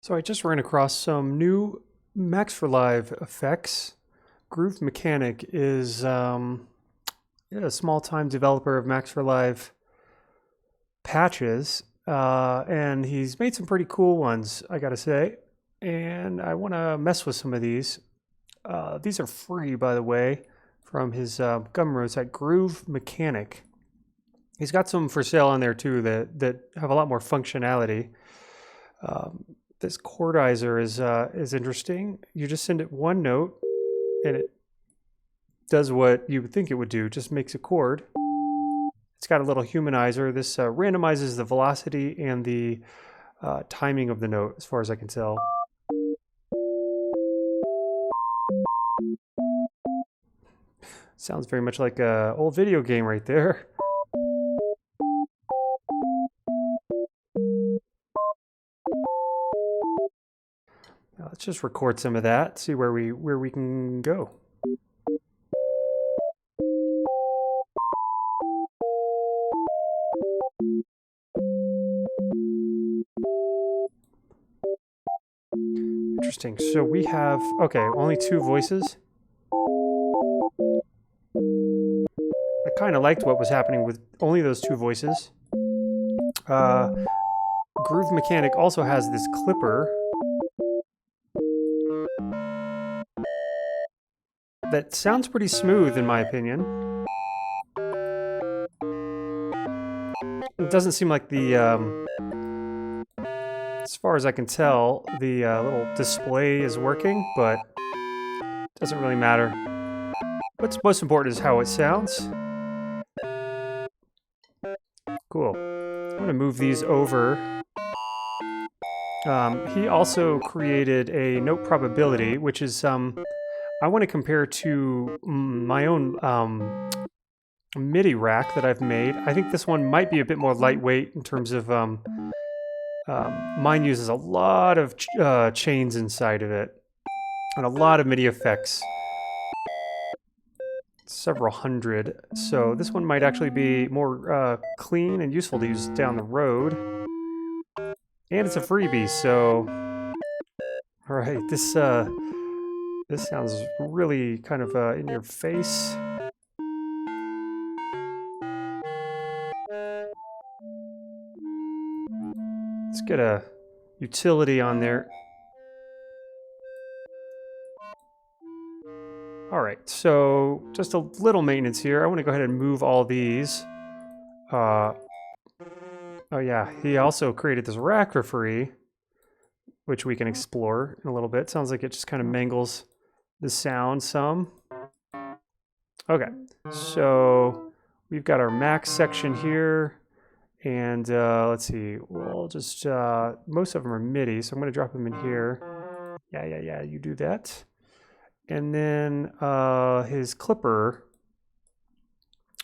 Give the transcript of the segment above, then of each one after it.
So I just ran across some new Max for Live effects. Groove Mechanic is a small-time developer of Max for Live patches, and he's made some pretty cool ones, I gotta say. And I want to mess with some of these. These are free, by the way, from his Gumroad site, Groove Mechanic. He's got some for sale on there too that have a lot more functionality. This Chordizer is interesting. You just send it one note, and it does what you would think it would do. Just makes a chord. It's got a little humanizer. This randomizes the velocity and the timing of the note, as far as I can tell. Sounds very much like an old video game right there. Now let's just record some of that, see where we can go. Interesting. So we have, okay, only 2 voices. I kind of liked what was happening with only those 2 voices. Groove Mechanic also has this clipper that sounds pretty smooth in my opinion. It doesn't seem like the, as far as I can tell, the little display is working, but it doesn't really matter. What's most important is how it sounds. Cool. I'm going to move these over. He also created a note probability, which is I want to compare to my own MIDI rack that I've made. I think this one might be a bit more lightweight in terms of mine uses a lot of chains inside of it and a lot of MIDI effects. Several hundred. So this one might actually be more clean and useful to use down the road. And it's a freebie, so all right, this sounds really kind of in your face. Let's get a utility on there. All right, so just a little maintenance here. I want to go ahead and move all these. Oh yeah, he also created this rack for free, which we can explore in a little bit. Sounds like it just kind of mangles the sound some. Okay, so we've got our max section here, and let's see, we'll just, most of them are MIDI, so I'm gonna drop them in here. Yeah, you do that. And then his clipper,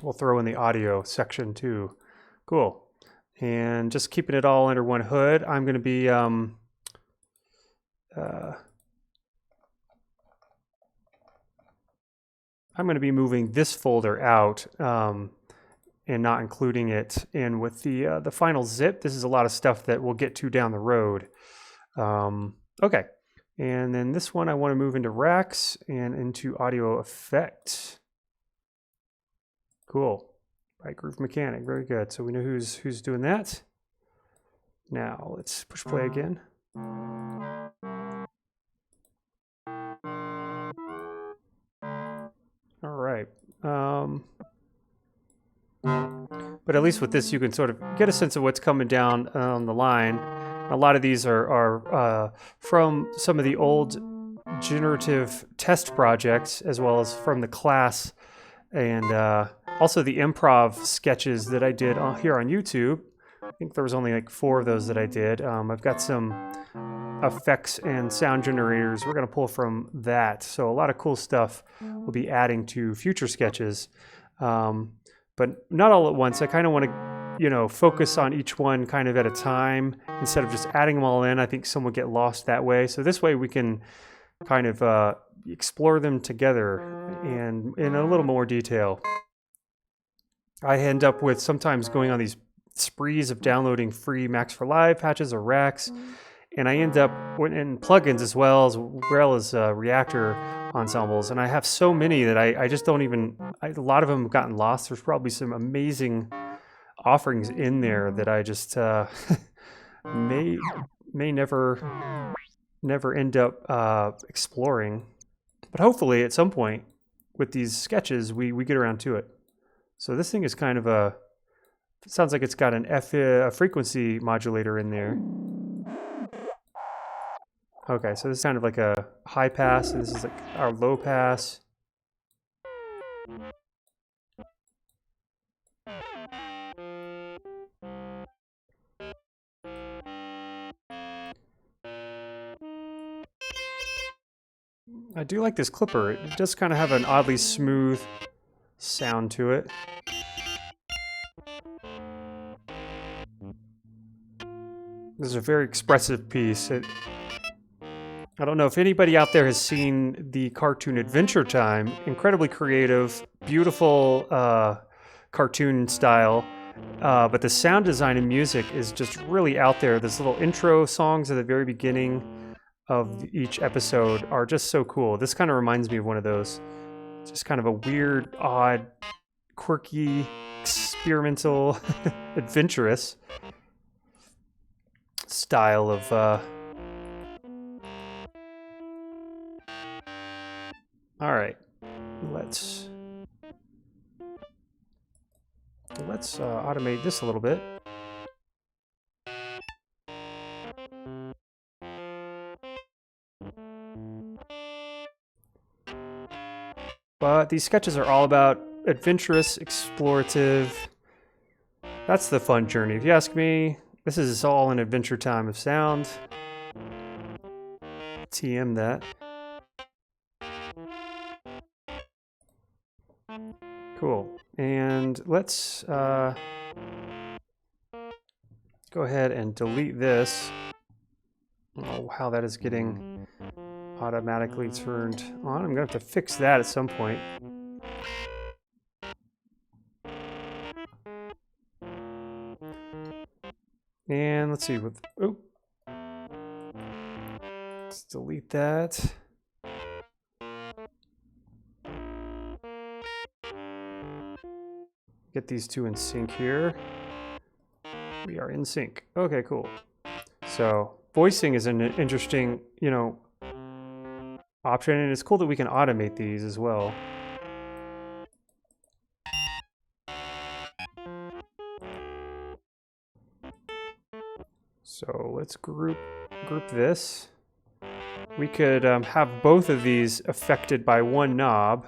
we'll throw in the audio section too. Cool. And just keeping it all under one hood, I'm going to be moving this folder out and not including it in with the final zip. This is a lot of stuff that we'll get to down the road. Okay, and then this one I want to move into racks and into audio effects. Cool. Right, Groove Mechanic, very good. So we know who's doing that. Now let's push play again. All right. But at least with this, you can sort of get a sense of what's coming down on the line. A lot of these are from some of the old generative test projects, as well as from the class, and also the improv sketches that I did here on YouTube. I think there was only like 4 of those that I did. I've got some effects and sound generators we're going to pull from that. So a lot of cool stuff we'll be adding to future sketches. But not all at once. I kind of want to, focus on each one kind of at a time instead of just adding them all in. I think some will get lost that way. So this way we can kind of explore them together and in a little more detail. I end up with sometimes going on these sprees of downloading free Max for Live patches or racks, and I end up in plugins as well as reactor ensembles, and I have so many that I just don't even. A lot of them have gotten lost. There's probably some amazing offerings in there that I just may never end up exploring. But hopefully, at some point, with these sketches, we get around to it. So this thing is kind of a. It sounds like it's got a frequency modulator in there. Okay, so this is kind of like a high pass, and this is like our low pass. I do like this clipper. It does kind of have an oddly smooth sound to it. This is a very expressive piece. I don't know if anybody out there has seen the cartoon Adventure Time. Incredibly creative, beautiful cartoon style. But the sound design and music is just really out there. There's little intro songs at the very beginning of each episode are just so cool. This kind of reminds me of one of those. Just kind of a weird, odd, quirky, experimental, adventurous style of all right, let's automate this a little bit. But these sketches are all about adventurous, explorative. That's the fun journey, if you ask me. This is all an Adventure Time of sound. TM that. Cool. And let's go ahead and delete this. Oh, how that is getting automatically turned on. I'm going to have to fix that at some point. And let's see. Oh, let's delete that. Get these two in sync here. We are in sync. Okay, cool. So voicing is an interesting, option, and it's cool that we can automate these as well. So let's group this. We could have both of these affected by one knob.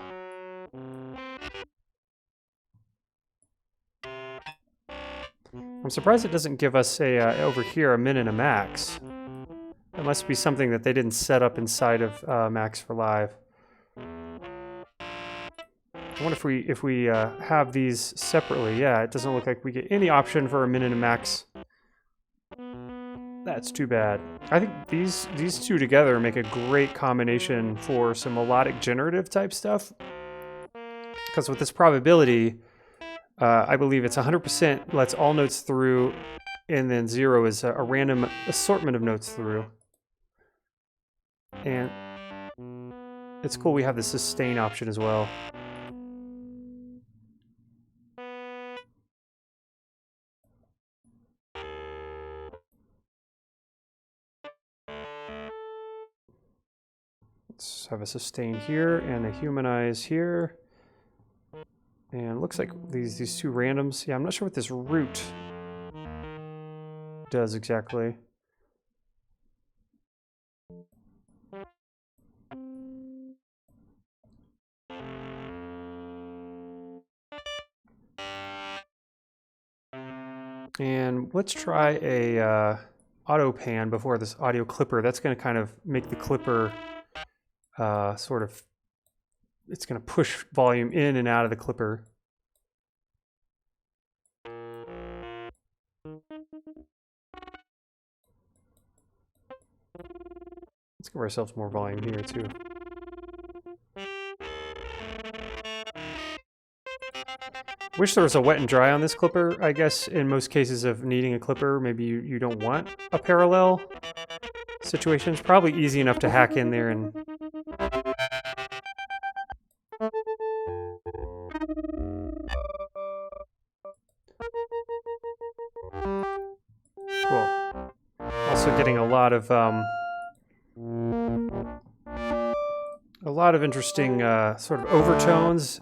I'm surprised it doesn't give us over here a min and a max. That must be something that they didn't set up inside of Max for Live. I wonder if we have these separately. Yeah, it doesn't look like we get any option for a min and a max. That's too bad. I think these two together make a great combination for some melodic generative type stuff. Because with this probability, I believe it's 100% lets all notes through, and then 0 is a random assortment of notes through. And it's cool we have the sustain option as well. Let's have a sustain here and a humanize here. And it looks like these two randoms. Yeah, I'm not sure what this root does exactly. And let's try a auto pan before this audio clipper. That's going to kind of make the clipper sort of, it's going to push volume in and out of the clipper. Let's give ourselves more volume here too. Wish there was a wet and dry on this clipper. I guess in most cases of needing a clipper, maybe you don't want a parallel situations. Probably easy enough to hack in there and... Cool. Also getting a lot of interesting sort of overtones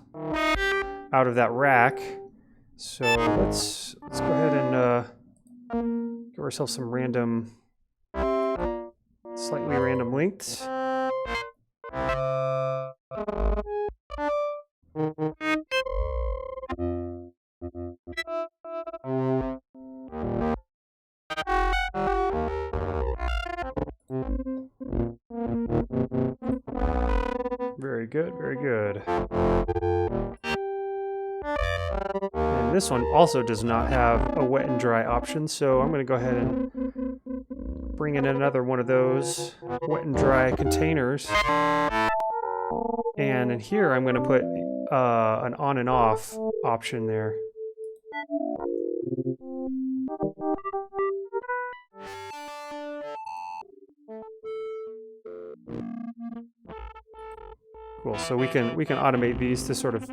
out of that rack. So let's go ahead and give ourselves some random, slightly random lengths. Very good, very good. And this one also does not have a wet and dry option, so I'm going to go ahead and bring in another one of those wet and dry containers. And in here I'm going to put an on and off option there. Cool, so we can automate these to sort of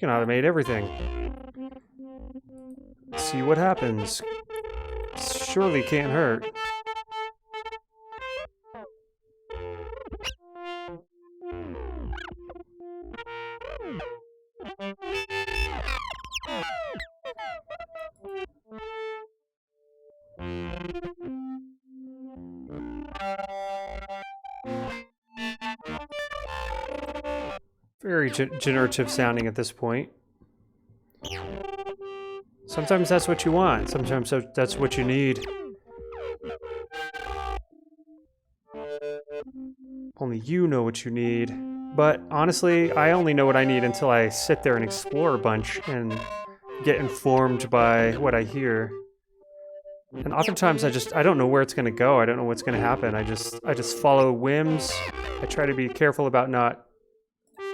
automate everything. See what happens. Surely can't hurt. Very generative sounding at this point. Sometimes that's what you want. Sometimes that's what you need. Only you know what you need. But honestly, I only know what I need until I sit there and explore a bunch and get informed by what I hear. And oftentimes I don't know where it's going to go. I don't know what's going to happen. I just follow whims. I try to be careful about not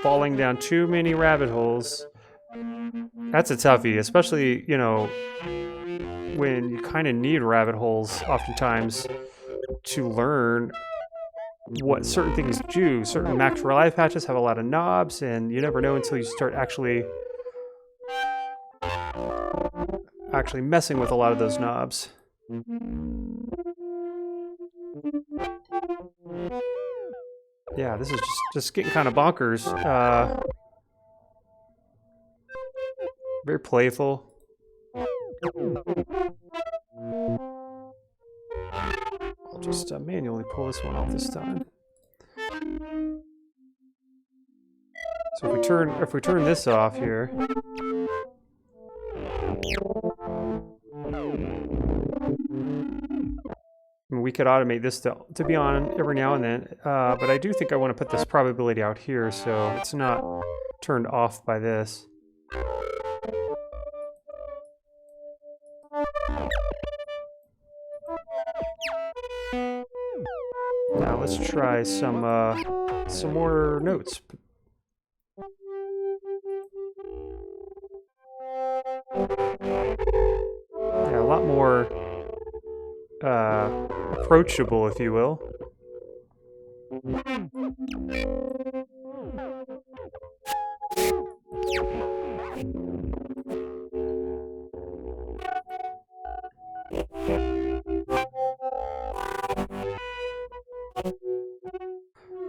falling down too many rabbit holes. That's a toughie, especially, you know, when you kind of need rabbit holes oftentimes to learn what certain things do. Certain Mac for Live patches have a lot of knobs, and you never know until you start actually messing with a lot of those knobs. Yeah, this is just getting kind of bonkers. Very playful. I'll just manually pull this one off this time. So if we turn this off here, we could automate this to be on every now and then, but I do think I want to put this probability out here so it's not turned off by this. Now let's try some more notes. Yeah, a lot more approachable, if you will.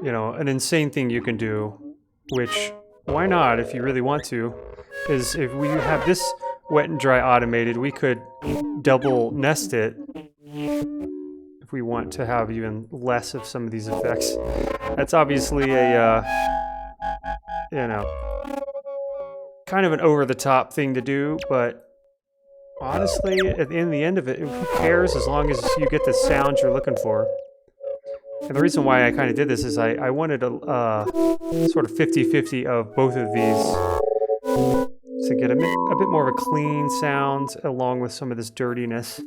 You know, an insane thing you can do, which, why not if you really want to, is if we have this wet and dry automated, we could double nest it if we want to have even less of some of these effects. That's obviously a, you know, kind of an over-the-top thing to do, but honestly, in the end of it, who cares as long as you get the sound you're looking for. And the reason why I kind of did this is I wanted a sort of 50-50 of both of these to get a bit more of a clean sound along with some of this dirtiness.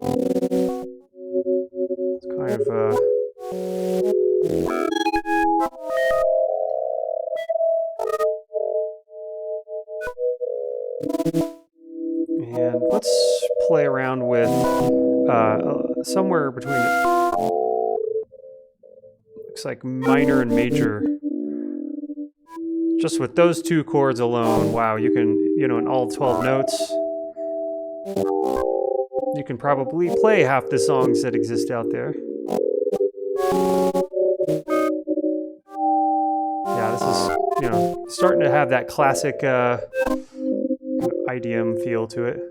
It's kind of and let's play around with somewhere between, looks like minor and major. Just with those two chords alone, wow, you can, you know, in all 12 notes, you can probably play half the songs that exist out there. Yeah, this is, you know, starting to have that classic kind of IDM feel to it.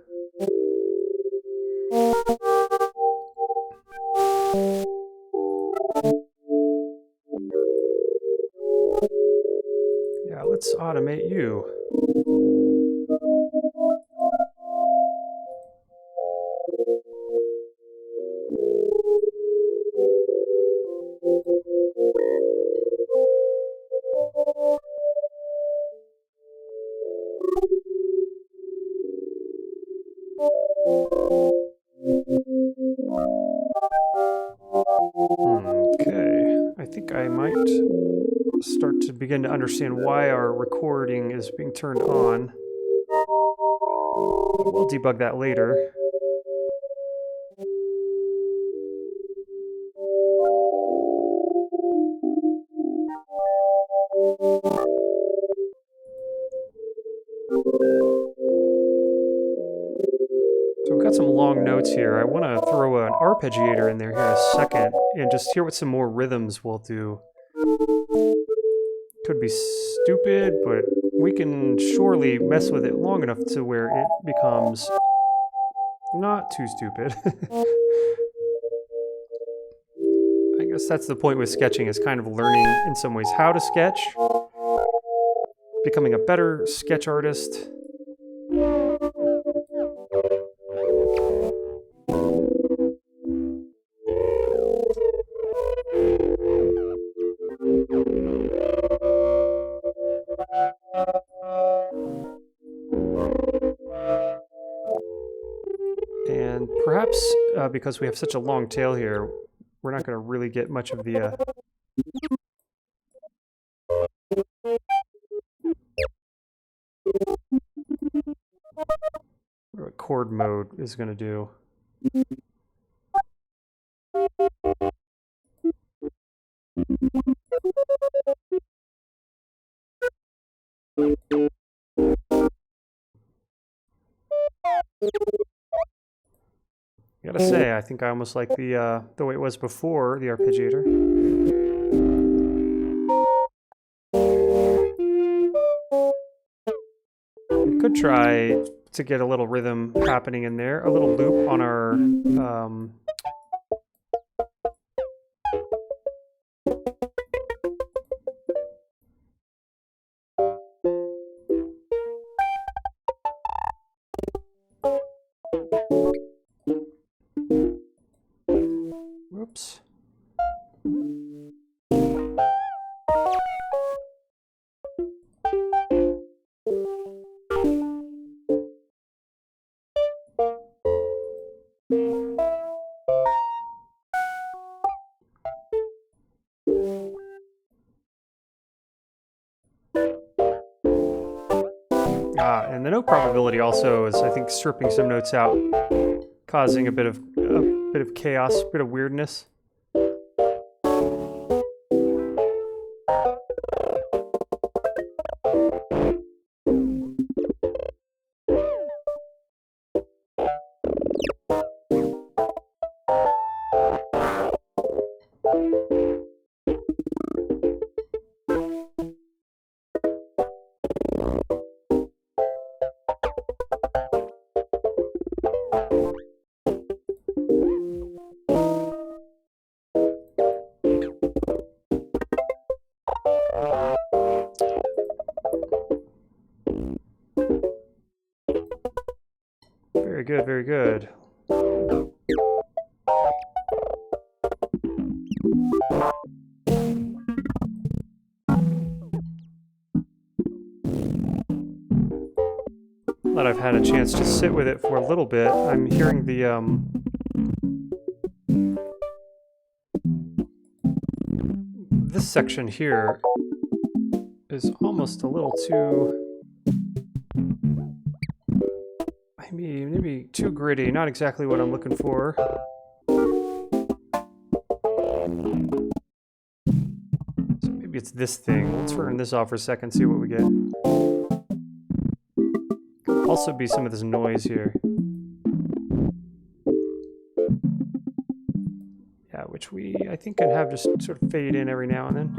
Yeah, let's automate you. Okay, I think I might start to begin to understand why our recording is being turned on. We'll debug that later. So we've got some long notes here. I want to throw an arpeggiator in there here in a second and just hear what some more rhythms will do. Could be stupid, but we can surely mess with it long enough to where it becomes not too stupid. I guess that's the point with sketching, is kind of learning in some ways how to sketch, becoming a better sketch artist. And perhaps because we have such a long tail here, we're not going to really get much of the what chord mode is going to do. I gotta say, I think I almost like the way it was before the arpeggiator. We could try to get a little rhythm happening in there, a little loop on our whoops. And the note probability also is, I think, stripping some notes out, causing a bit of chaos, a bit of weirdness. Very good, very good. Now that I've had a chance to sit with it for a little bit, I'm hearing the this section here is almost a little too, I maybe too gritty, not exactly what I'm looking for. So maybe it's this thing. Let's turn this off for a second, see what we get. Could also be some of this noise here. Yeah, which I think can have just sort of fade in every now and then.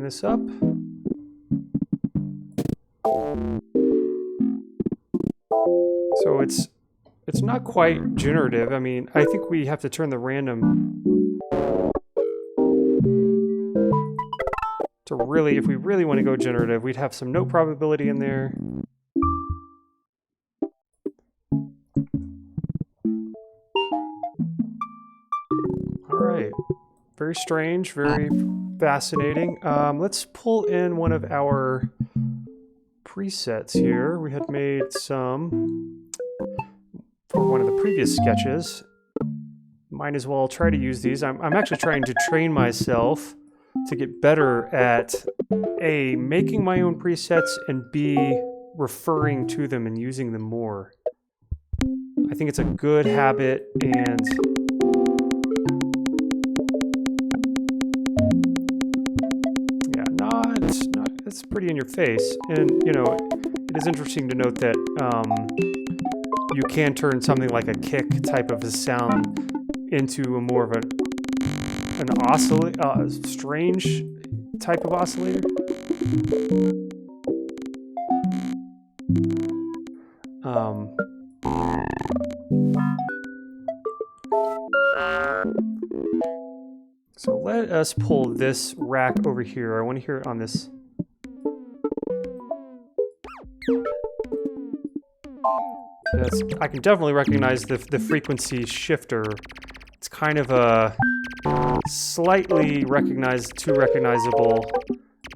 This up. So it's not quite generative. I mean, I think we have to turn the random to really, if we really want to go generative, we'd have some note probability in there. All right. Very strange, very fascinating. Let's pull in one of our presets here. We had made some for one of the previous sketches. Might as well try to use these. I'm actually trying to train myself to get better at A, making my own presets, and B, referring to them and using them more. I think it's a good habit, and it's pretty in your face. And, you know, it is interesting to note that you can turn something like a kick type of a sound into a more of an strange type of oscillator. So let us pull this rack over here. I want to hear it on this. I can definitely recognize the frequency shifter. It's kind of a slightly too recognizable.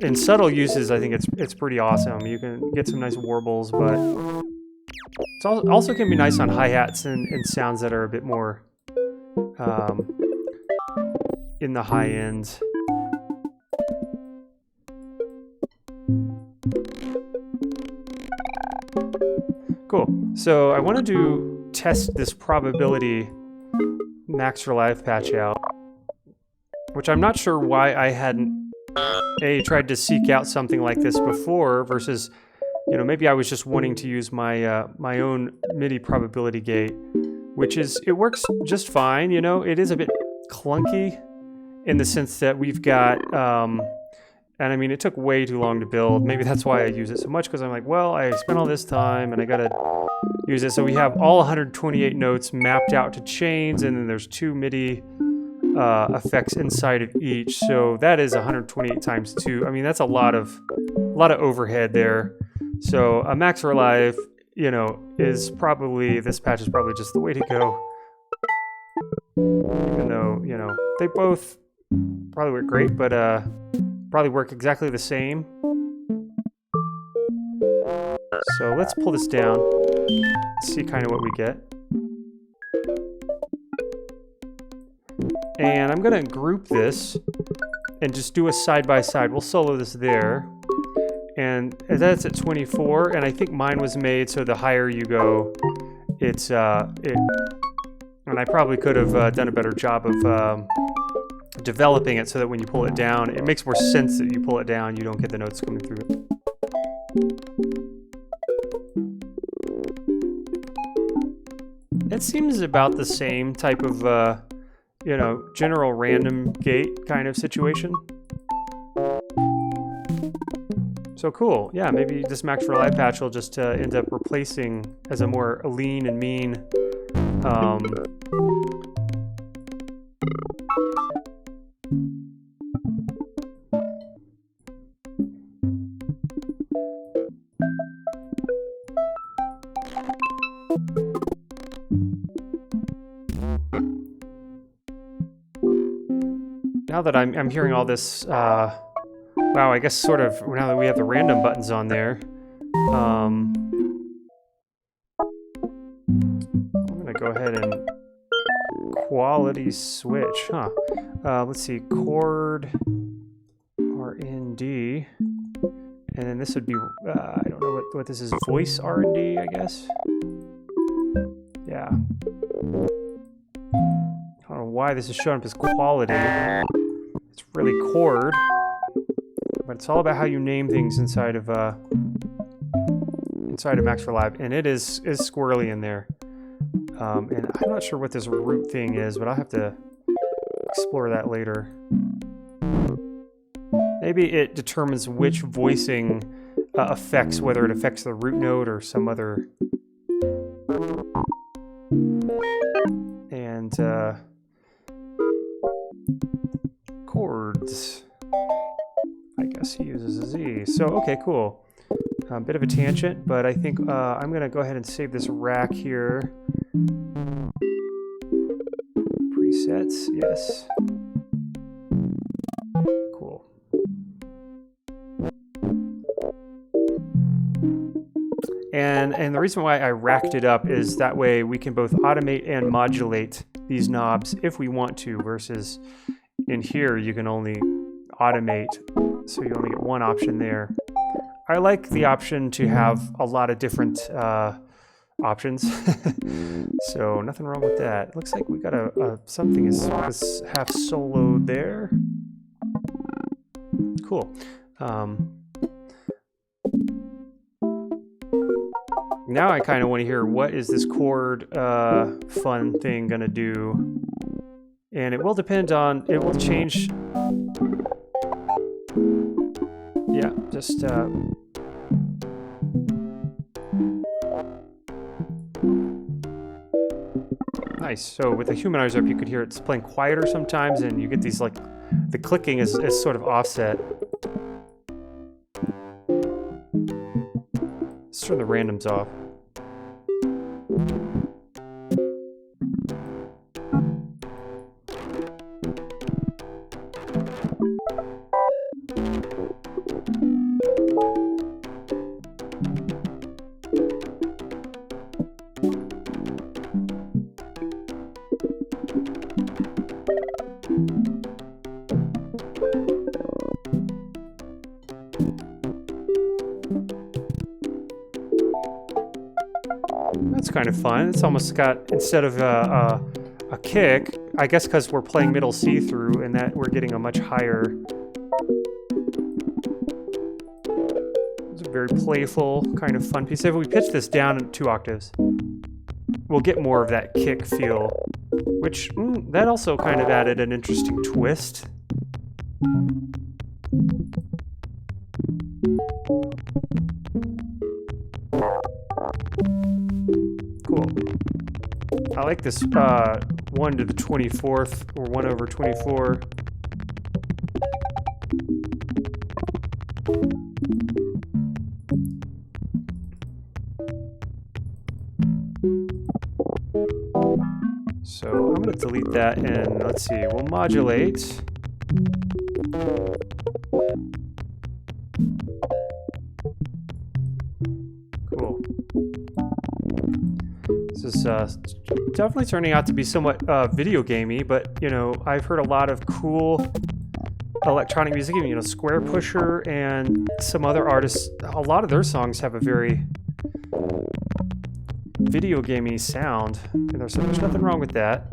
In subtle uses, I think it's pretty awesome. You can get some nice warbles, but it also can be nice on hi-hats and sounds that are a bit more in the high end. Cool. So I wanted to test this probability max for live patch out, which I'm not sure why I hadn't tried to seek out something like this before versus, you know, maybe I was just wanting to use my my own MIDI probability gate, which it works just fine. You know, it is a bit clunky in the sense that we've got and I mean, it took way too long to build. Maybe that's why I use it so much, because I'm like, well, I spent all this time and I gotta use it. So we have all 128 notes mapped out to chains, and then there's 2 MIDI effects inside of each. So that is 128 times 2. I mean, that's a lot of overhead there. So a max for live, you know, this patch is probably just the way to go. Even though, you know, they both probably work great, but probably work exactly the same. So let's pull this down, see kind of what we get. And I'm gonna group this and just do a side by side. We'll solo this there. And that's at 24, and I think mine was made so the higher you go, and I probably could have done a better job of developing it so that when you pull it down, it makes more sense that you pull it down, you don't get the notes coming through it. It seems about the same type of, you know, general random gate kind of situation. So cool. Yeah, maybe this max for live patch will just end up replacing as a more lean and mean now that I'm hearing all this Wow, I guess sort of now that we have the random buttons on there, I'm gonna go ahead and quality switch, huh? Let's see, chord R&D, and then this would be, I don't know what this is, voice R&D, I guess? Yeah. I don't know why this is showing up as quality. It's really chord, but it's all about how you name things inside of Max for Live, and it is squirrely in there. And I'm not sure what this root thing is, but I'll have to explore that later. Maybe it determines which voicing affects, whether it affects the root node or some other. And chords. I guess he uses a Z. So, okay, cool. A bit of a tangent, but I think I'm going to go ahead and save this rack here. Presets, yes. Cool. And the reason why I racked it up is that way we can both automate and modulate these knobs if we want to, versus in here you can only automate, so you only get one option there. I like the option to have a lot of different options, so nothing wrong with that. Looks like we got something is half soloed there. Cool. Now I kind of want to hear what is this chord fun thing gonna do, and it will depend on, it will change. Yeah, just nice. So with the humanizer up, you could hear it's playing quieter sometimes, and you get these, like, the clicking is sort of offset. Let's turn the randoms off. That's kind of fun. It's almost got, instead of a kick, I guess because we're playing middle C through, and that we're getting a much higher. It's a very playful, kind of fun piece. If we pitch this down 2 octaves, we'll get more of that kick feel, which that also kind of added an interesting twist. Cool. I like this 1 to the 24th, or 1 over 24. So I'm going to delete that, and let's see, we'll modulate. Cool. This is definitely turning out to be somewhat video gamey, but you know, I've heard a lot of cool electronic music, you know, Square Pusher and some other artists. A lot of their songs have a very video gamey sound, and there's nothing wrong with that.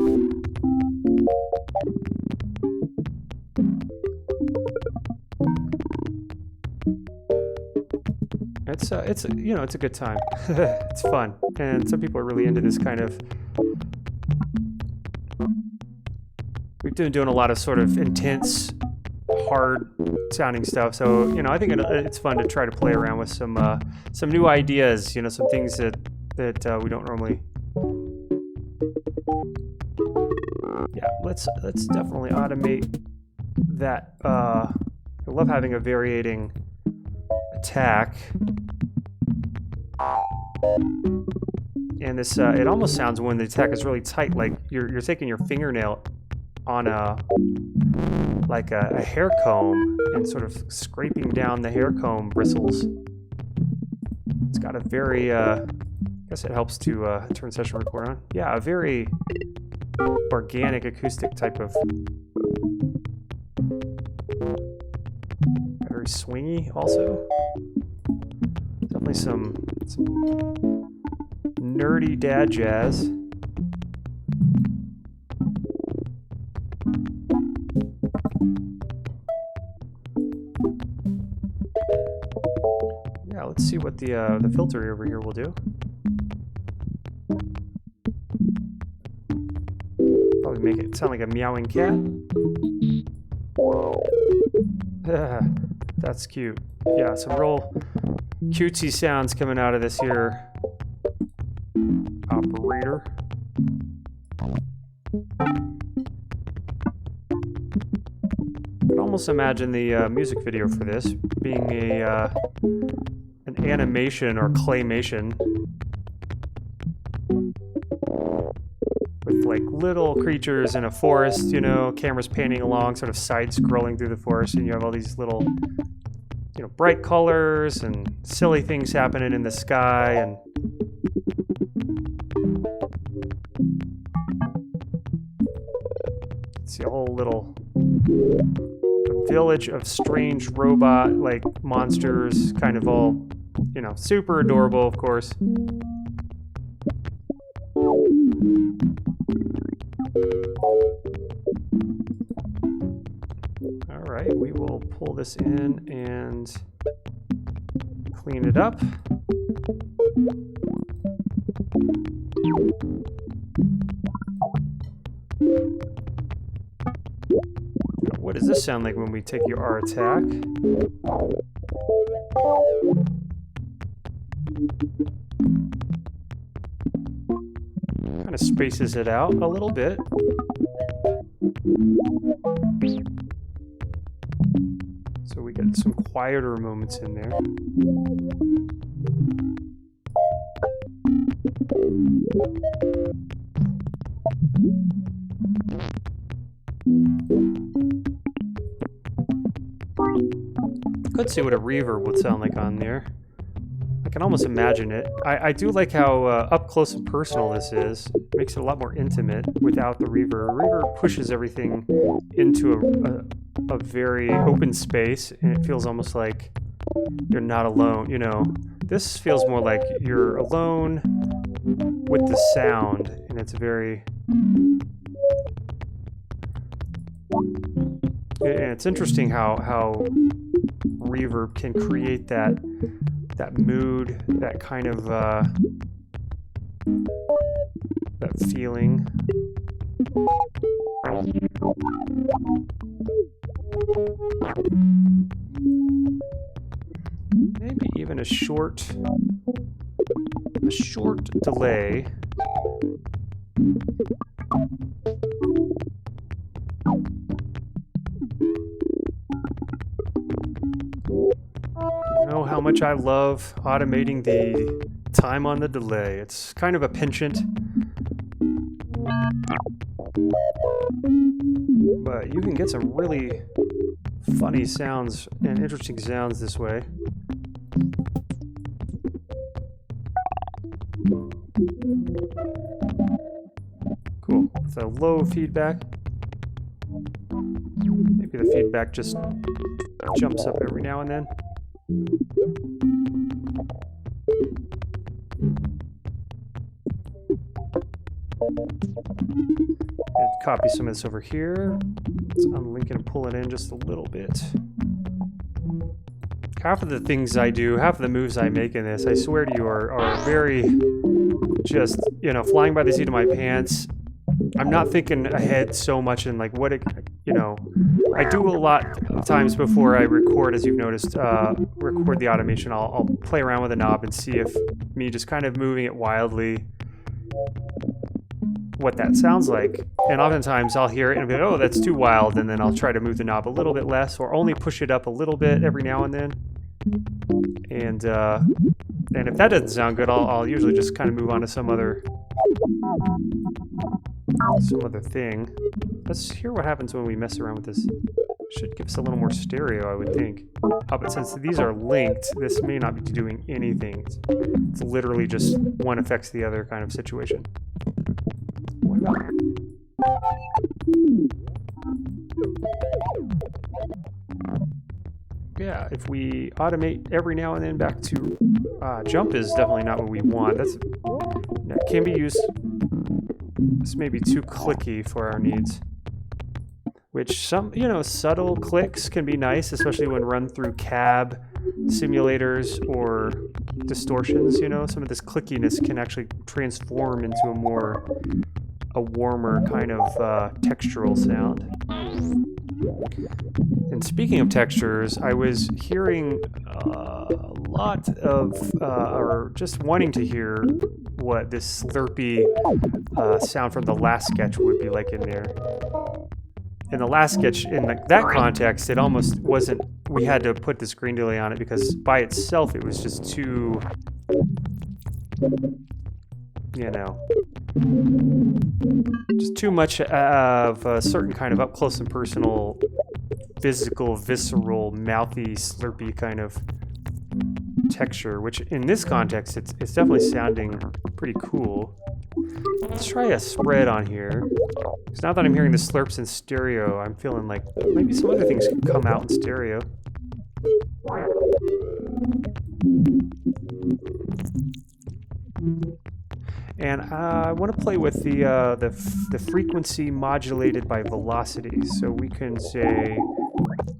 It's you know, it's a good time. It's fun, and some people are really into this kind of. We've been doing a lot of sort of intense, hard sounding stuff, so you know, I think it's fun to try to play around with some new ideas. You know, some things that we don't normally. Yeah, let's definitely automate that. I love having a varying attack. And this, it almost sounds when the attack is really tight, like you're taking your fingernail on a like a hair comb and sort of scraping down the hair comb bristles. It's got a very, I guess it helps to turn session record on. Yeah, a very organic acoustic type of, very swingy also. Definitely some nerdy dad jazz. Yeah, let's see what the filter over here will do. Probably make it sound like a meowing cat. That's cute. Yeah, some real cutesy sounds coming out of this here operator. I can almost imagine the music video for this being an animation or claymation with like little creatures in a forest, you know, cameras panning along, sort of side-scrolling through the forest, and you have all these little, you know, bright colors and silly things happening in the sky, and see a whole little village of strange robot like monsters, kind of all, you know, super adorable, of course. All right, we will pull this in and clean it up. What does this sound like when we take our attack? Kind of spaces it out a little bit. So we get some quieter moments in there. Could see what a reverb would sound like on there. I can almost imagine it. I do like how up close and personal this is. It makes it a lot more intimate without the reverb. Reverb pushes everything into a very open space, and it feels almost like you're not alone, you know. This feels more like you're alone with the sound, and it's very... And it's interesting how reverb can create that mood, that kind of that feeling. Maybe even a short delay. You know how much I love automating the time on the delay. It's kind of a penchant, but you can get some really funny sounds and interesting sounds this way. Cool. With a low feedback. Maybe the feedback just jumps up every now and then. And copy some of this over here. Let's unlink it and pull it in just a little bit. Half of the things I do, half of the moves I make in this, I swear to you, are very just, you know, flying by the seat of my pants. I'm not thinking ahead so much in like what it, you know, I do a lot of times before I record, as you've noticed, record the automation. I'll play around with the knob and see if me just kind of moving it wildly, what that sounds like. And oftentimes I'll hear it and be like, oh, that's too wild, and then I'll try to move the knob a little bit less, or only push it up a little bit every now and then. And if that doesn't sound good, I'll usually just kind of move on to some other thing. let's hear what happens when we mess around with this. Should give us a little more stereo, I would think. Oh, but since these are linked, this may not be doing anything. It's literally just one affects the other kind of situation. What about... Yeah, if we automate every now and then back to jump is definitely not what we want. That can be used. This may be too clicky for our needs. Which some, subtle clicks can be nice, especially when run through cab simulators or distortions. Some of this clickiness can actually transform into a warmer kind of textural sound. And speaking of textures, I was hearing a lot of, or just wanting to hear what this slurpy sound from the last sketch would be like in there. In the last sketch, in that context, it almost wasn't, we had to put this green delay on it because by itself it was just too, just too much of a certain kind of up-close and personal, physical, visceral, mouthy, slurpy kind of texture, which in this context, it's definitely sounding pretty cool. Let's try a spread on here. Because now that I'm hearing the slurps in stereo, I'm feeling like maybe some other things can come out in stereo. And I want to play with the frequency modulated by velocity. So we can say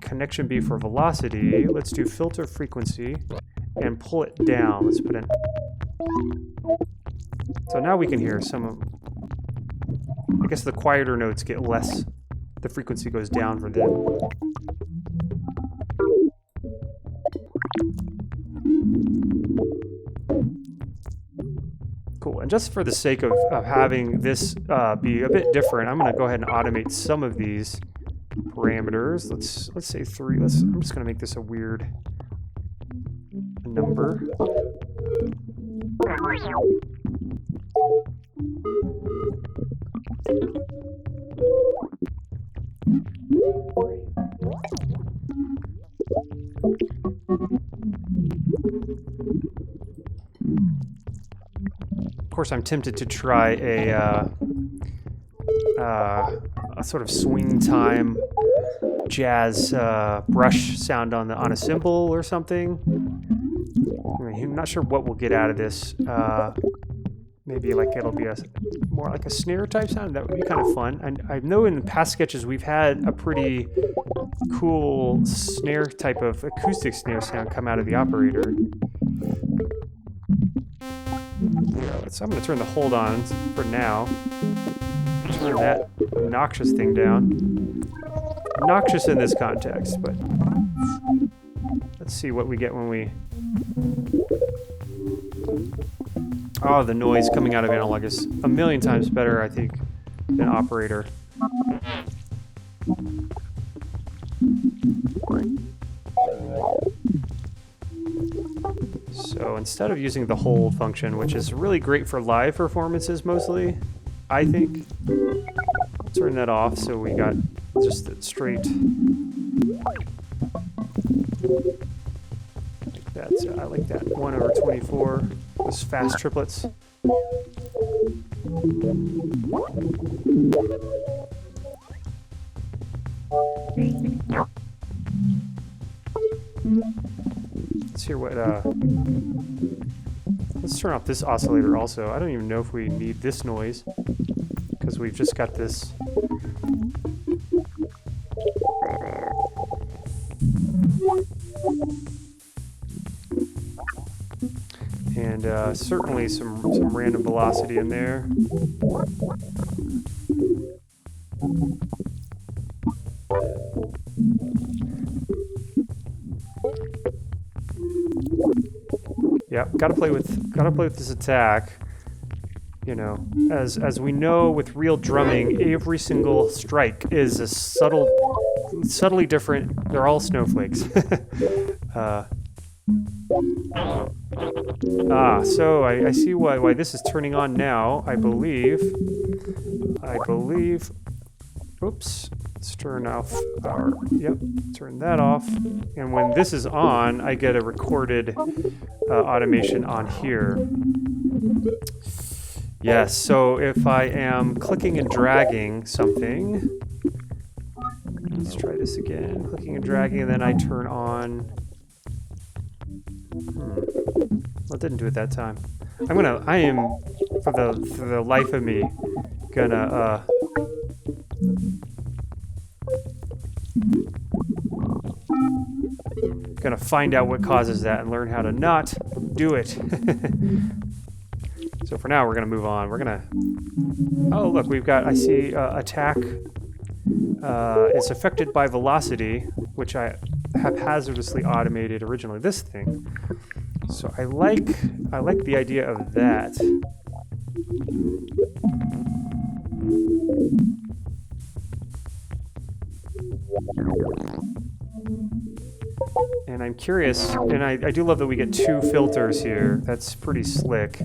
connection B for velocity. Let's do filter frequency and pull it down. Let's put in. So now we can hear some of, I guess the quieter notes get less, the frequency goes down for them. Cool, and just for the sake of having this be a bit different, I'm going to go ahead and automate some of these parameters. Let's say 3. I'm just going to make this a weird number. Of course, I'm tempted to try a sort of swing time jazz brush sound on a cymbal or something. I'm not sure what we'll get out of this. Maybe like it'll be more like a snare type sound. That would be kind of fun. And I know in past sketches we've had a pretty cool snare type of acoustic snare sound come out of the operator. Yeah, so I'm going to turn the hold on for now. Turn that obnoxious thing down. Obnoxious in this context, but let's see what we get when we... Oh, the noise coming out of analog is a million times better, I think, than operator. So instead of using the hold function, which is really great for live performances mostly, I think, I'll turn that off so we got just the straight. I like that 1/24, those fast triplets. Let's hear what, let's turn off this oscillator also. I don't even know if we need this noise, because we've just got this. And certainly some random velocity in there. Yeah, gotta play with this attack. You know, as we know with real drumming, every single strike is a subtly different. They're all snowflakes. So I see why this is turning on now. I believe. Oops. Let's turn off our, yep, turn that off. And when this is on, I get a recorded automation on here. Yes, so if I am clicking and dragging something, let's try this again, clicking and dragging, and then I turn on, well, it didn't do it that time. I am, for the life of me, gonna, find out what causes that and learn how to not do it. So for now, we're gonna move on. We're gonna, oh look, we've got, I see attack is affected by velocity, which I haphazardly automated originally, this thing. So I like the idea of that. And I'm curious, and I do love that we get 2 filters here. That's pretty slick.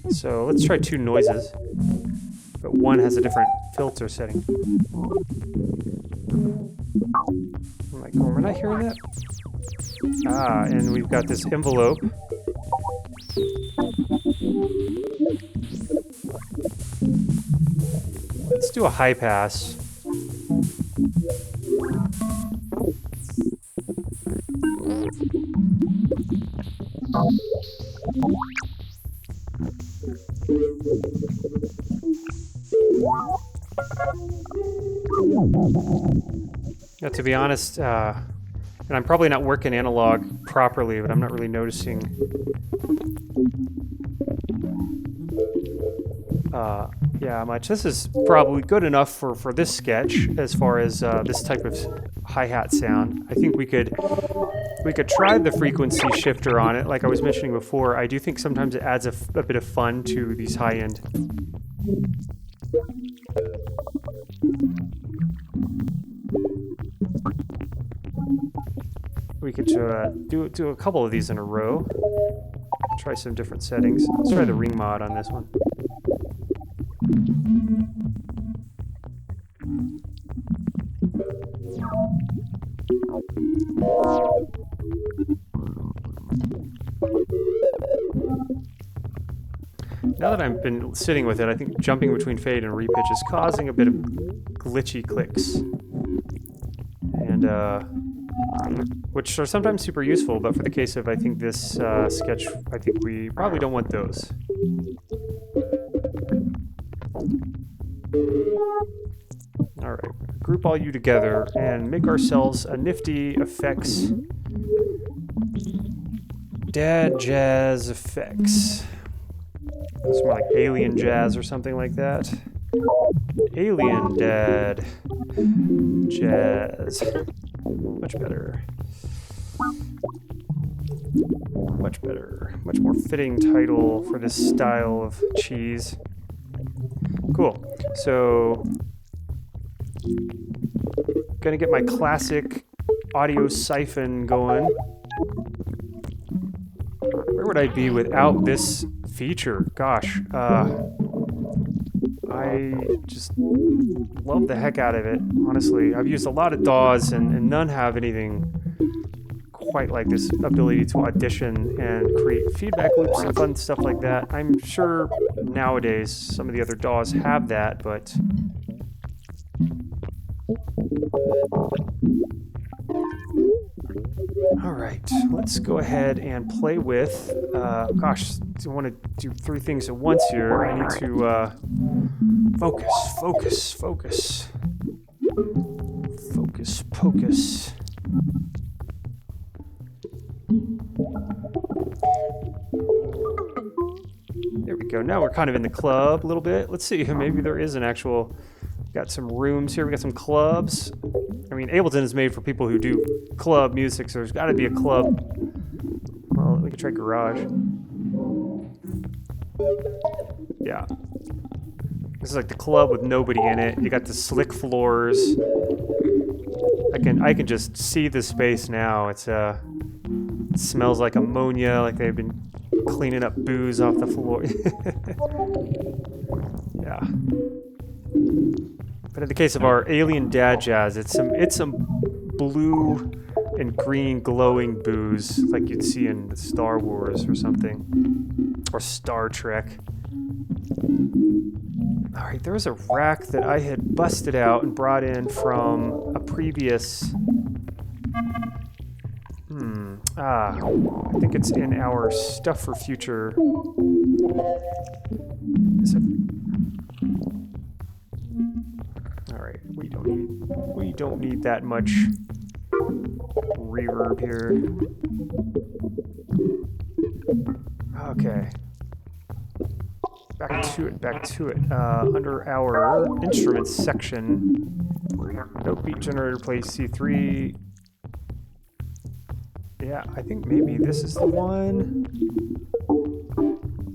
So let's try 2 noises, but one has a different filter setting. I'm like, oh, we're not hearing that? Ah, and we've got this envelope. Let's do a high pass. Now, to be honest, and I'm probably not working analog properly, but I'm not really noticing yeah, much. This is probably good enough for this sketch as far as this type of hi-hat sound. I think we could try the frequency shifter on it. Like I was mentioning before, I do think sometimes it adds a bit of fun to these high-end. We could do a couple of these in a row. Try some different settings. Let's try the ring mod on this one. Now that I've been sitting with it, I think jumping between fade and repitch is causing a bit of glitchy clicks. And, which are sometimes super useful, but for the case of, I think, this sketch, I think we probably don't want those. Alright, group all you together and make ourselves a nifty effects. Dad jazz effects. It's more like alien jazz or something like that. Alien dad jazz. Much better. Much better. Much more fitting title for this style of cheese. Cool. So, gonna get my classic audio siphon going. Where would I be without this feature? Gosh, I just love the heck out of it, honestly. I've used a lot of DAWs and none have anything quite like this ability to audition and create feedback loops and fun stuff like that. I'm sure nowadays some of the other DAWs have that, but all right, let's go ahead and play with, gosh, I want to do 3 things at once here. I need to focus. Focus, pocus. There we go. Now we're kind of in the club a little bit. Let's see, maybe there is an actual, got some rooms here. We got some clubs. I mean, Ableton is made for people who do club music, so there's got to be a club. Well, we could try garage. Yeah. This is like the club with nobody in it. You got the slick floors. I can just see the space now. It smells like ammonia, like they've been cleaning up booze off the floor. Yeah. But in the case of our alien dad jazz, it's some blue and green glowing booze like you'd see in Star Wars or something, or Star Trek. All right, there was a rack that I had busted out and brought in from a previous. I think it's in our stuff for future. All right, we don't need that much reverb here. Okay. Back to it. Under our instruments section, note beat generator plays C3. Yeah, I think maybe this is the one.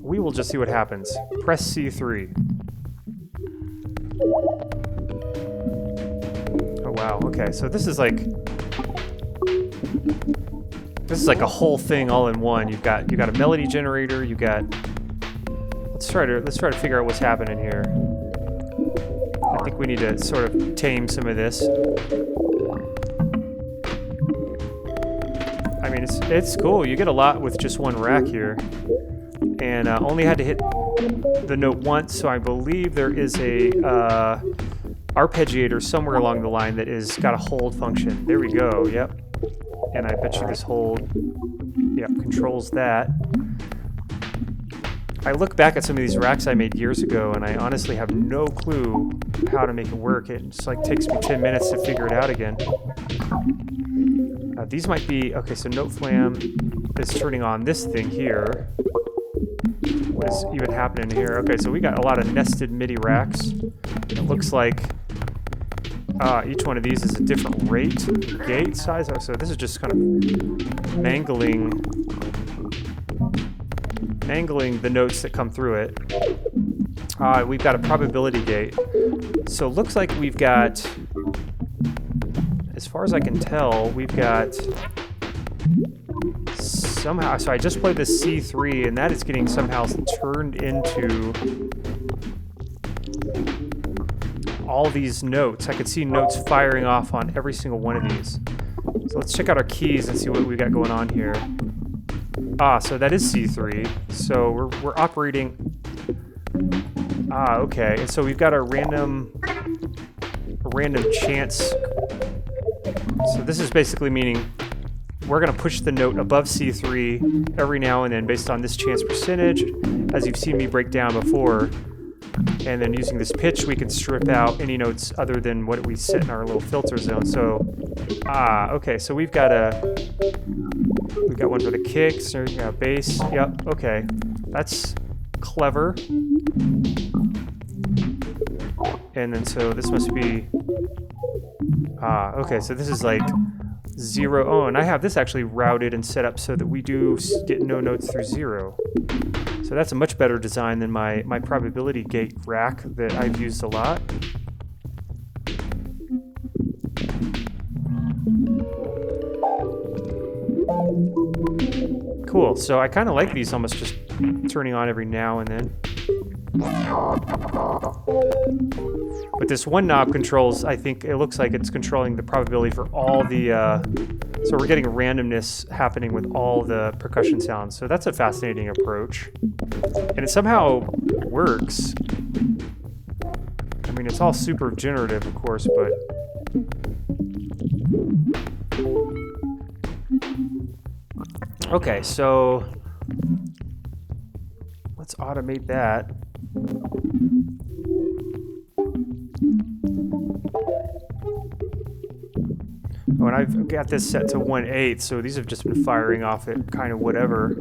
We will just see what happens. Press C3. Oh wow, okay, so this is like a whole thing all in one. You got a melody generator, you got. Let's try to figure out what's happening here. I think we need to sort of tame some of this. I mean, it's cool. You get a lot with just one rack here, and only had to hit the note once. So I believe there is a arpeggiator somewhere along the line that is got a hold function. There we go. Yep. And I bet you this hold, yep, controls that. I look back at some of these racks I made years ago, and I honestly have no clue how to make it work. It just like takes me 10 minutes to figure it out again. These might be, okay, so Note Flam is turning on this thing here. What is even happening here? Okay, so we got a lot of nested MIDI racks. It looks like each one of these is a different rate, gate size. Oh, so this is just kind of mangling the notes that come through it. We've got a probability gate. So it looks like we've got, as far as I can tell, we've got somehow, so I just played this C3 and that is getting somehow turned into all these notes. I could see notes firing off on every single one of these. So let's check out our keys and see what we got going on here. So that is C3. So we're operating. Okay. And so we've got a random chance. So this is basically meaning we're going to push the note above C3 every now and then based on this chance percentage, as you've seen me break down before. And then using this pitch, we can strip out any notes other than what we set in our little filter zone. So, okay. So we've got one for the kick, so bass. Yep. Okay, that's clever. And then so this must be. Okay. So this is like 0. Oh, and I have this actually routed and set up so that we do get no notes through 0. So that's a much better design than my probability gate rack that I've used a lot. Cool, so I kind of like these almost just turning on every now and then. But this one knob controls, I think it looks like it's controlling the probability for all the, so we're getting randomness happening with all the percussion sounds. So that's a fascinating approach. And it somehow works. I mean, it's all super generative, of course, but... Okay, so let's automate that. Oh, and I've got this set to 1/8, so these have just been firing off at kind of whatever.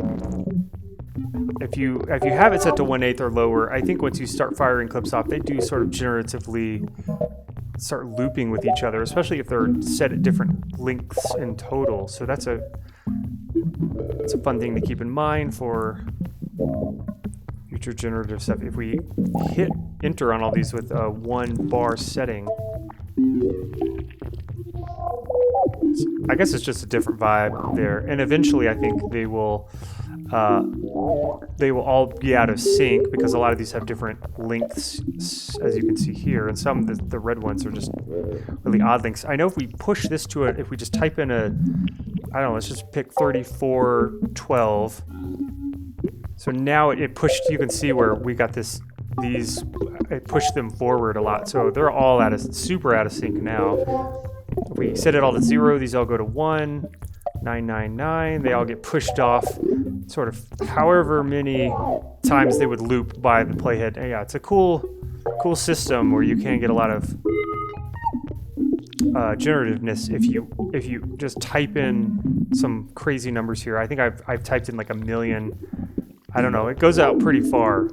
If you have it set to 1/8 or lower, I think once you start firing clips off, they do sort of generatively start looping with each other, especially if they're set at different lengths in total. So that's a fun thing to keep in mind for future generative stuff. If we hit enter on all these with a 1 bar setting, I guess it's just a different vibe there. And eventually I think they will all be out of sync because a lot of these have different lengths, as you can see here, and some of the red ones are just really odd lengths. I know if we push this to if we just type in I don't know, let's just pick 3412. So now it pushed, you can see where we got it pushed them forward a lot. So they're all super out of sync now. If we set it all to 0, these all go to 1, 999. They all get pushed off sort of however many times they would loop by the playhead. And yeah, it's a cool system where you can get a lot of generativeness if you just type in some crazy numbers here. I think I've typed in like 1 million. I don't know. It goes out pretty far.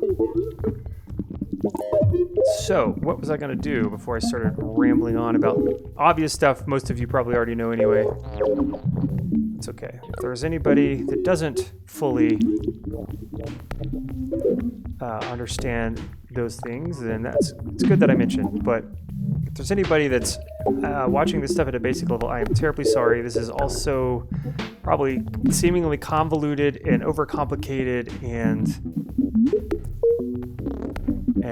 So, what was I going to do before I started rambling on about obvious stuff most of you probably already know anyway? It's okay. If there's anybody that doesn't fully understand those things, then it's good that I mentioned. But if there's anybody that's watching this stuff at a basic level, I am terribly sorry. This is also probably seemingly convoluted and overcomplicated, and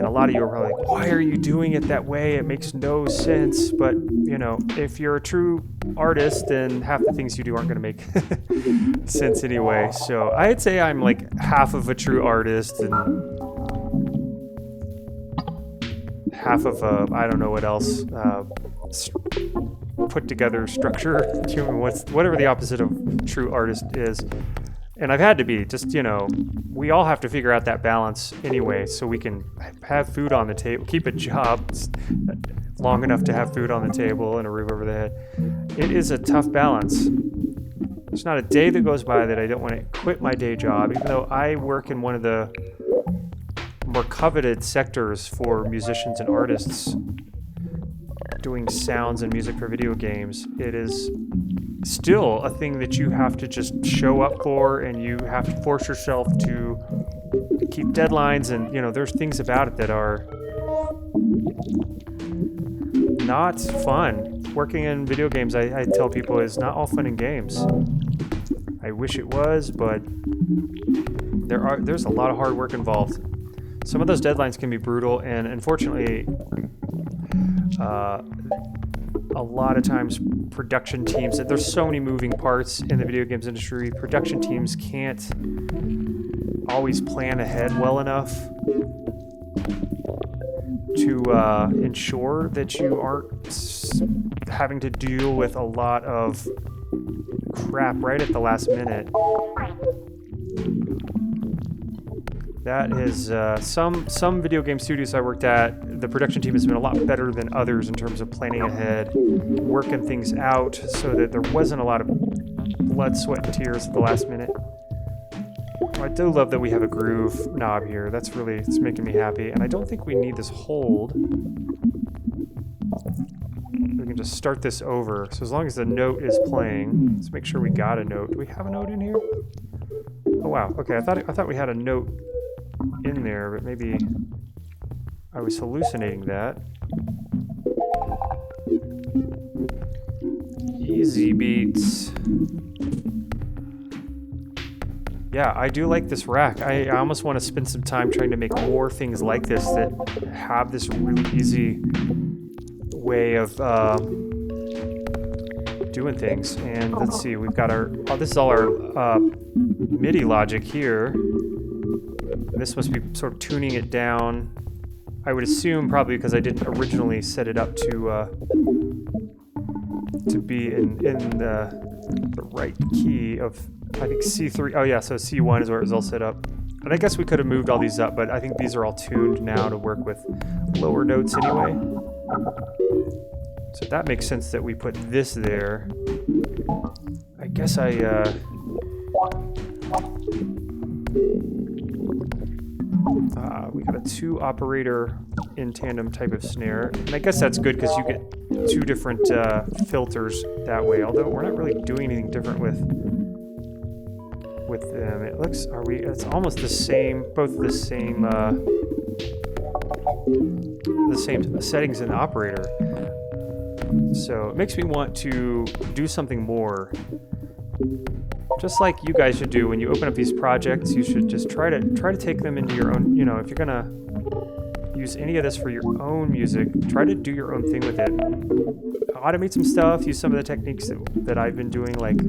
a lot of you are probably like, why are you doing it that way? It makes no sense. But, you know, if you're a true artist, then half the things you do aren't going to make sense anyway. So I'd say I'm like half of a true artist and half of a, I don't know what else, put together structure, whatever the opposite of true artist is. And I've had to be, just, you know, we all have to figure out that balance anyway, so we can have food on the table, keep a job long enough to have food on the table and a roof over the head. It is a tough balance. There's not a day that goes by that I don't want to quit my day job, even though I work in one of the more coveted sectors for musicians and artists doing sounds and music for video games. It is still a thing that you have to just show up for, and you have to force yourself to keep deadlines, and you know, there's things about it that are not fun. Working in video games, I tell people, is not all fun and games. I wish it was, but there's a lot of hard work involved. Some of those deadlines can be brutal, and unfortunately a lot of times production teams, there's so many moving parts in the video games industry, production teams can't always plan ahead well enough to ensure that you aren't having to deal with a lot of crap right at the last minute. That is some video game studios I worked at, the production team has been a lot better than others in terms of planning ahead, working things out so that there wasn't a lot of blood, sweat, and tears at the last minute. I do love that we have a groove knob here. It's making me happy. And I don't think we need this hold. We can just start this over. So as long as the note is playing, let's make sure we got a note. Do we have a note in here? Oh wow, okay, I thought we had a note in there, but maybe I was hallucinating that. Easy beats. Yeah, I do like this rack. I almost want to spend some time trying to make more things like this that have this really easy way of doing things. And let's see, we've got this is all our MIDI logic here. This must be sort of tuning it down. I would assume probably because I didn't originally set it up to be in the right key of, I think, C3. Oh yeah, so C1 is where it was all set up. And I guess we could have moved all these up, but I think these are all tuned now to work with lower notes anyway. So that makes sense that we put this there. I guess we got a 2 operator in tandem type of snare, and I guess that's good because you get 2 different filters that way, although we're not really doing anything different with them. It's almost the same, both the same settings in the operator. So it makes me want to do something more. Just like you guys should do when you open up these projects, you should just try to take them into your own, you know, if you're gonna use any of this for your own music, try to do your own thing with it. Automate some stuff, use some of the techniques that I've been doing, like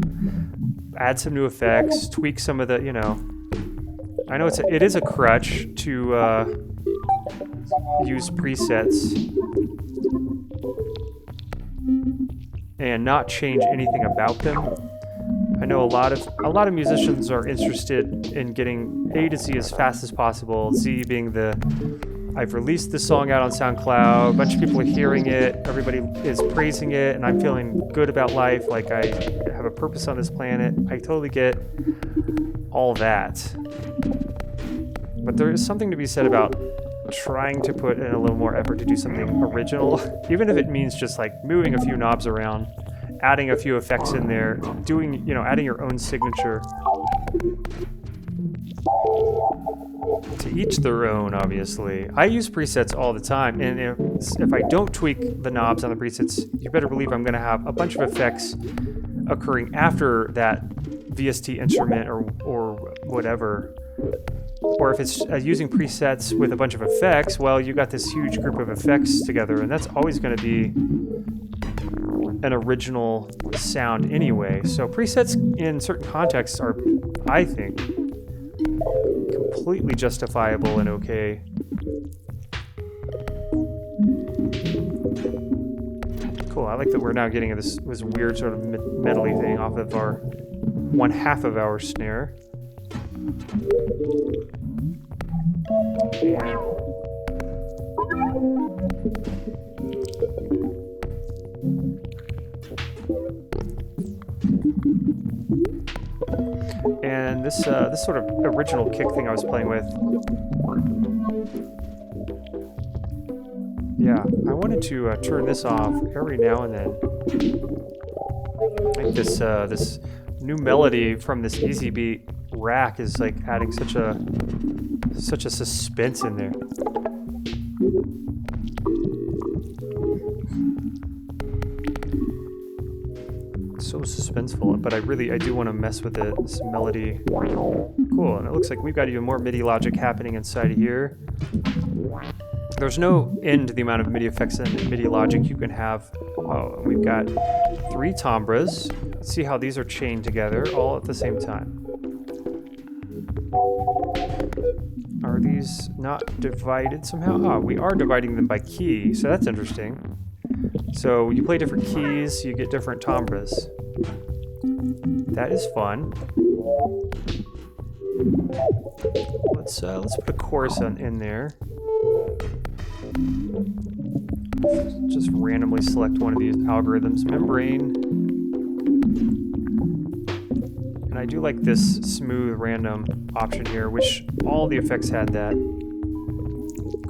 add some new effects, tweak some of the, you know. I know it is a crutch to use presets and not change anything about them. I know a lot of musicians are interested in getting A to Z as fast as possible. Z being I've released this song out on SoundCloud, a bunch of people are hearing it, everybody is praising it, and I'm feeling good about life, like I have a purpose on this planet. I totally get all that. But there is something to be said about trying to put in a little more effort to do something original, even if it means just like moving a few knobs around, adding a few effects in there, doing, you know, adding your own signature. To each their own, obviously. I use presets all the time, and if I don't tweak the knobs on the presets, you better believe I'm going to have a bunch of effects occurring after that VST instrument or whatever. Or if it's using presets with a bunch of effects, well, you got this huge group of effects together, and that's always going to be an original sound anyway. So presets in certain contexts are, I think, completely justifiable and okay. Cool, I like that we're now getting this weird sort of medley thing off of our 1/2 of our snare. And this sort of original kick thing I was playing with, yeah, I wanted to turn this off every now and then. Like this new melody from this Easy Beat rack is like adding such a suspense in there. So suspenseful, but I do want to mess with it. This melody. Cool, and it looks like we've got even more MIDI logic happening inside of here. There's no end to the amount of MIDI effects and MIDI logic you can have. Oh, we've got 3 timbres. Let's see how these are chained together all at the same time. Are these not divided somehow? Oh, we are dividing them by key, so that's interesting. So you play different keys, you get different timbres. That is fun. Let's put a chorus in there. Just randomly select one of these algorithms. Membrane. And I do like this smooth random option here, which all the effects had that.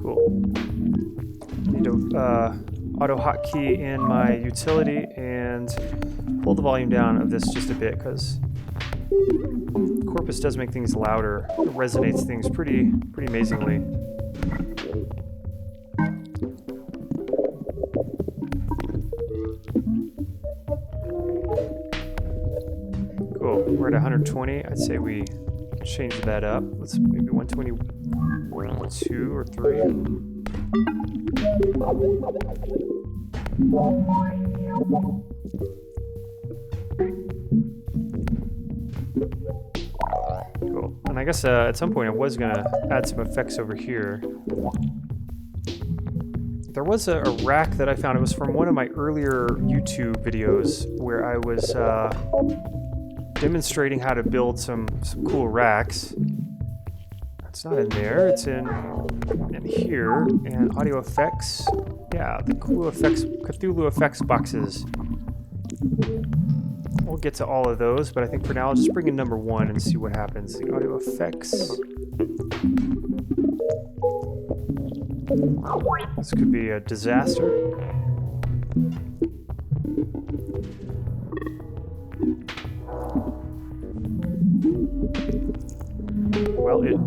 Cool. Need to auto hotkey in my utility and pull the volume down of this just a bit because Corpus does make things louder. It resonates things pretty amazingly. Cool. We're at 120. I'd say we change that up. Let's maybe 122 or 3. Cool. And I guess at some point I was gonna add some effects over here. There was a rack that I found. It was from one of my earlier YouTube videos where I was demonstrating how to build some cool racks. It's not in there. It's in here. And audio effects. Yeah, the Cthulhu effects boxes. We'll get to all of those, but I think for now I'll just bring in number 1 and see what happens. The audio effects. This could be a disaster. Well, it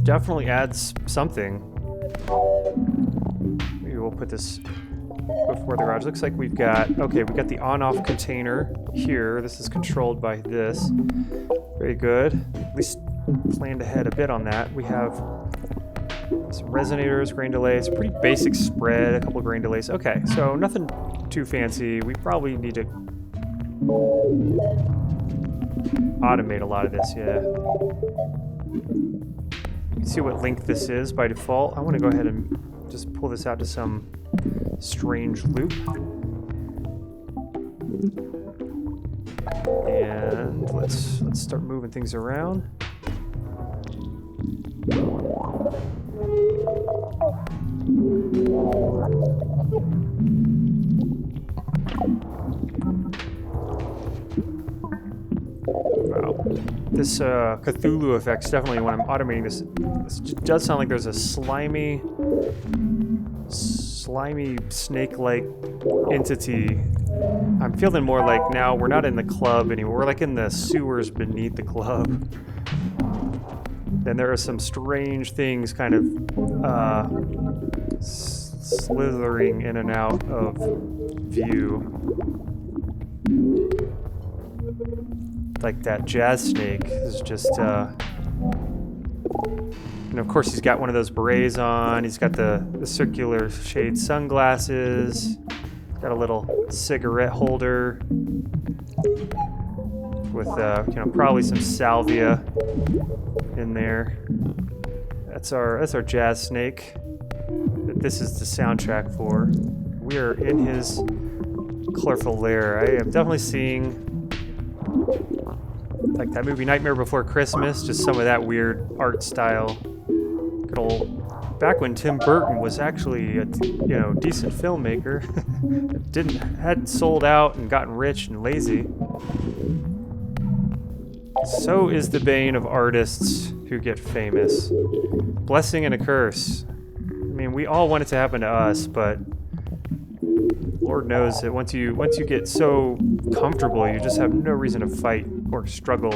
definitely adds something. Maybe we'll put this before the garage. Looks like we've got, okay, we've got the on-off container here. This is controlled by this. Very good. At least planned ahead a bit on that. We have some resonators, grain delays, pretty basic spread, a couple of grain delays. Okay, so nothing too fancy. We probably need to automate a lot of this, yeah. See what length this is by default. I want to go ahead and just pull this out to some strange loop. And let's start moving things around. Wow. This Cthulhu effect's definitely, when I'm automating this does sound like there's a slimy snake-like entity. I'm feeling more like now we're not in the club anymore. We're like in the sewers beneath the club. Then there are some strange things kind of slithering in and out of view. Like that jazz snake is just, and of course he's got one of those berets on. He's got the circular shade sunglasses. Got a little cigarette holder with, you know, probably some salvia in there. That's our jazz snake that this is the soundtrack for. We are in his colorful lair. I am definitely seeing, like that movie Nightmare Before Christmas, just some of that weird art style. Good old, back when Tim Burton was actually a, you know, decent filmmaker. hadn't sold out and gotten rich and lazy. So is the bane of artists who get famous. Blessing and a curse. I mean, we all want it to happen to us, but Lord knows that once you get so comfortable, you just have no reason to fight or struggle.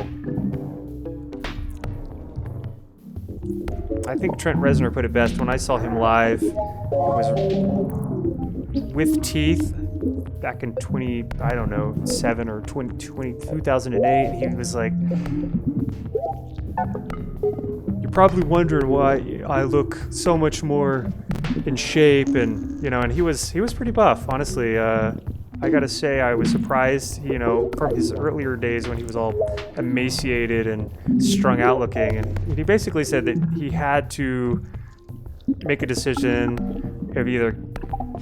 I think Trent Reznor put it best when I saw him live. It was with teeth back in 2007 or 2008. He was like, "You're probably wondering why I look so much more in shape," and you know, and he was pretty buff, honestly. I gotta say, I was surprised, you know, from his earlier days when he was all emaciated and strung out looking. And he basically said that he had to make a decision of either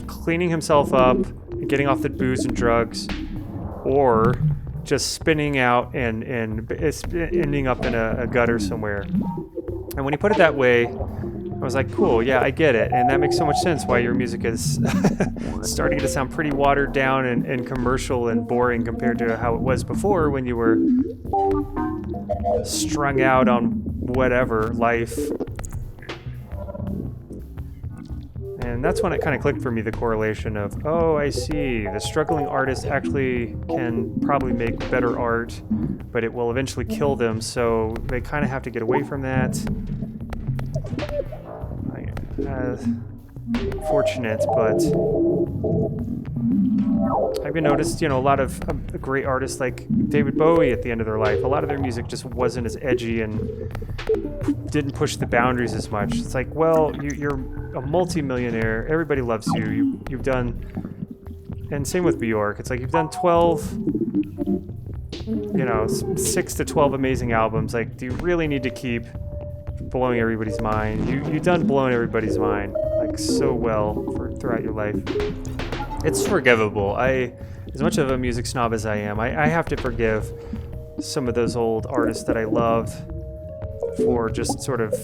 cleaning himself up and getting off the booze and drugs, or just spinning out and ending up in a gutter somewhere. And when he put it that way, I was like, cool, yeah, I get it. And that makes so much sense why your music is starting to sound pretty watered down and commercial and boring compared to how it was before when you were strung out on whatever life. And that's when it kind of clicked for me, the correlation of, oh, I see, the struggling artist actually can probably make better art, but it will eventually kill them, so they kind of have to get away from that. Fortunate, but I've noticed, you know, a lot of great artists like David Bowie at the end of their life, a lot of their music just wasn't as edgy and didn't push the boundaries as much. It's like, well, you're a multi-millionaire, everybody loves you, you've done, and same with Bjork, it's like you've done 12, you know, 6 to 12 amazing albums. Like, do you really need to keep blowing everybody's mind? You've done blowing everybody's mind like so well throughout your life. It's forgivable. As much of a music snob as I am, I have to forgive some of those old artists that I loved for just sort of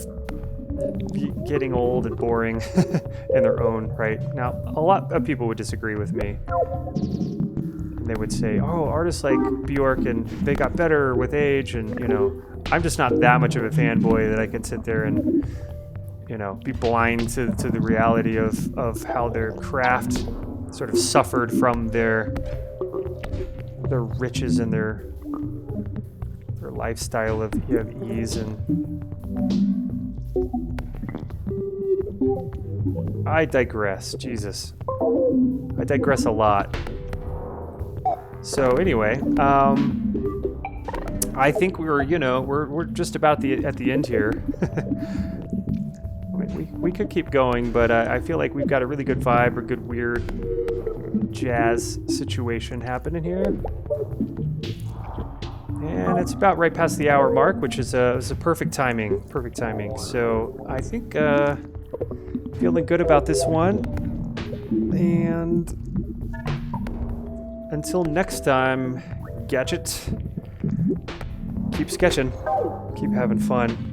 getting old and boring in their own right. Now, a lot of people would disagree with me. They would say, oh, artists like Bjork, and they got better with age, and, you know, I'm just not that much of a fanboy that I can sit there and, you know, be blind to the reality of how their craft sort of suffered from their riches and their lifestyle of ease. And I digress. Jesus. I digress a lot. So anyway, I think we're, you know, we're just about at the end here. we could keep going, but I feel like we've got a really good vibe, a good weird jazz situation happening here. And it's about right past the hour mark, which is a perfect timing. Perfect timing. So I think feeling good about this one. And until next time, Gadget, keep sketching, keep having fun.